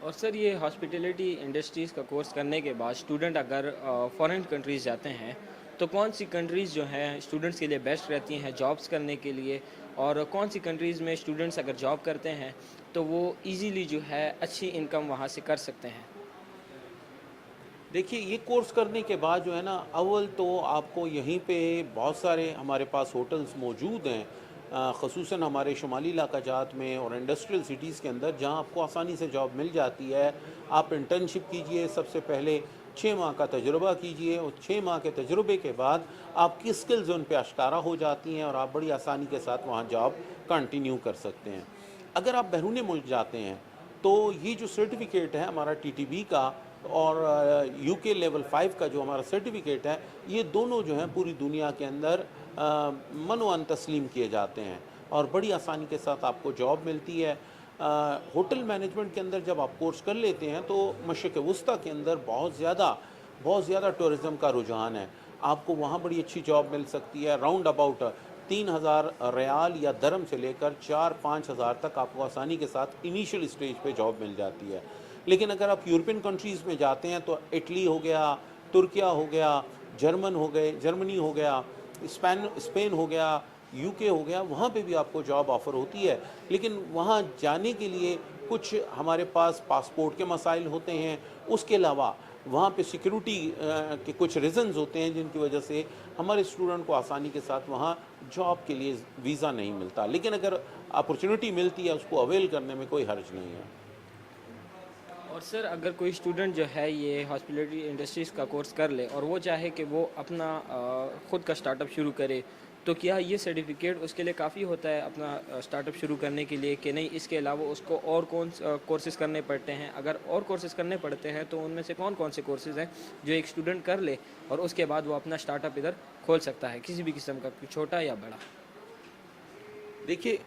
और सर ये hospitality industries का कोर्स करने के बाद स्टूडेंट अगर फॉरेन कंट्रीज़ जाते हैं तो कौन सी कंट्रीज़ जो हैं स्टूडेंट्स के लिए बेस्ट रहती हैं जॉब्स करने के लिए, और कौन सी कंट्रीज़ में स्टूडेंट्स अगर जॉब करते हैं तो वो इजीली जो है अच्छी इनकम वहाँ से कर सकते हैं? देखिए, ये कोर्स करने के बाद जो है ना, अव्वल तो आपको यहीं पे बहुत सारे हमारे पास होटल्स मौजूद हैं, ख़ुसूसन हमारे शुमाली इलाका जात में और इंडस्ट्रियल सिटीज़ के अंदर, जहां आपको आसानी से जॉब मिल जाती है। आप इंटर्नशिप कीजिए, सबसे पहले 6 माह का तजुर्बा कीजिए और 6 माह के तजुर्बे के बाद आपकी स्किल्स उन पे आश्कारा हो जाती हैं और आप बड़ी आसानी के साथ वहाँ जॉब कंटिन्यू कर सकते हैं। अगर आप बैरून मुल्क जाते हैं, तो ये जो सर्टिफ़िकेट है हमारा टीटीबी का और यूके लेवल 5 का जो हमारा सर्टिफ़िकेट है, ये दोनों जो हैं पूरी दुनिया के अंदर मनोअन तस्लीम किए जाते हैं और बड़ी आसानी के साथ आपको जॉब मिलती है। होटल मैनेजमेंट के अंदर जब आप कोर्स कर लेते हैं, तो मशरिक़ वस्ता के अंदर बहुत ज़्यादा टूरिज़्म का रुझान है। आपको वहाँ बड़ी अच्छी जॉब मिल सकती है। राउंड अबाउट 3000 रियाल या दरम से लेकर 4-5 हज़ार तक आपको आसानी के साथ इनिशियल स्टेज पे जॉब मिल जाती है। लेकिन अगर आप यूरोपियन कंट्रीज़ में जाते हैं, तो इटली हो गया, तुर्किया हो गया, जर्मनी हो गया, स्पेन हो गया, यूके हो गया, वहाँ पे भी आपको जॉब ऑफ़र होती है। लेकिन वहाँ जाने के लिए कुछ हमारे पास पासपोर्ट के मसाइल होते हैं, उसके अलावा वहाँ पे सिक्योरिटी के कुछ रीज़न्स होते हैं, जिनकी वजह से हमारे स्टूडेंट को आसानी के साथ वहाँ जॉब के लिए वीज़ा नहीं मिलता। लेकिन अगर अपॉर्चुनिटी मिलती है, उसको अवेल करने में कोई हर्ज नहीं है। और सर अगर कोई स्टूडेंट जो है ये हॉस्पिटैलिटी इंडस्ट्रीज़ का कोर्स कर ले और वो चाहे कि वो अपना खुद का स्टार्टअप शुरू करे, तो क्या ये सर्टिफिकेट उसके लिए काफ़ी होता है अपना स्टार्टअप शुरू करने के लिए, कि नहीं इसके अलावा उसको और कौन कोर्सेज़ करने पड़ते हैं? अगर और कोर्सेज़ करने पड़ते हैं तो उनमें से कौन कौन से कोर्सेज़ हैं जो एक स्टूडेंट कर ले और उसके बाद वो अपना स्टार्टअप इधर खोल सकता है, किसी भी किस्म का, छोटा या बड़ा? देखिए,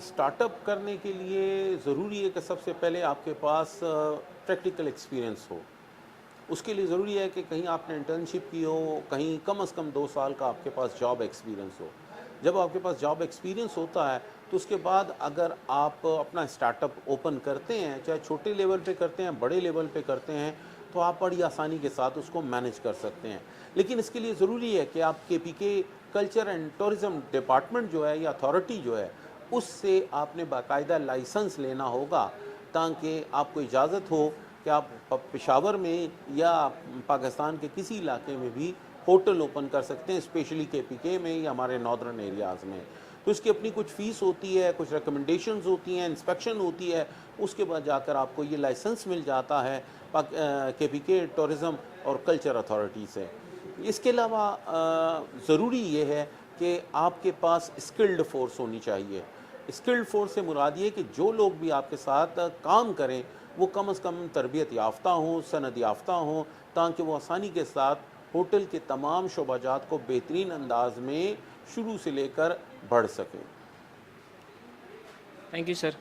स्टार्टअप करने के लिए ज़रूरी है कि सबसे पहले आपके पास प्रैक्टिकल एक्सपीरियंस हो। उसके लिए ज़रूरी है कि कहीं आपने इंटर्नशिप की हो, कहीं कम से कम 2 साल का आपके पास जॉब एक्सपीरियंस हो। जब आपके पास जॉब एक्सपीरियंस होता है, तो उसके बाद अगर आप अपना स्टार्टअप ओपन करते हैं, चाहे छोटे लेवल पे करते हैं, बड़े लेवल पे करते हैं, तो आप बड़ी आसानी के साथ उसको मैनेज कर सकते हैं। लेकिन इसके लिए ज़रूरी है कि आप KPK culture and tourism department जो है या अथॉरिटी जो है, उससे आपने बाकायदा लाइसेंस लेना होगा, ताकि आपको इजाज़त हो कि आप पेशावर में या पाकिस्तान के किसी इलाके में भी होटल ओपन कर सकते हैं, स्पेशली केपीके में या हमारे नॉर्दर्न एरियाज़ में। तो इसकी अपनी कुछ फ़ीस होती है, कुछ रिकमेंडेशंस होती हैं, इंस्पेक्शन होती है, उसके बाद जाकर आपको ये लाइसेंस मिल जाता है केपीके टूरिज़्म और कल्चर अथॉरिटी से। इसके अलावा ज़रूरी ये है कि आपके पास स्किल्ड फ़ोर्स होनी चाहिए। स्किल्ड फ़ोर्स से मुराद ये है कि जो लोग भी आपके साथ काम करें, वो कम से कम तरबियत याफ़्ता हों, सनद याफ़्ता हों, ताकि वो आसानी के साथ होटल के तमाम शोबाजात को बेहतरीन अंदाज़ में शुरू से लेकर बढ़ सकें। Thank you sir.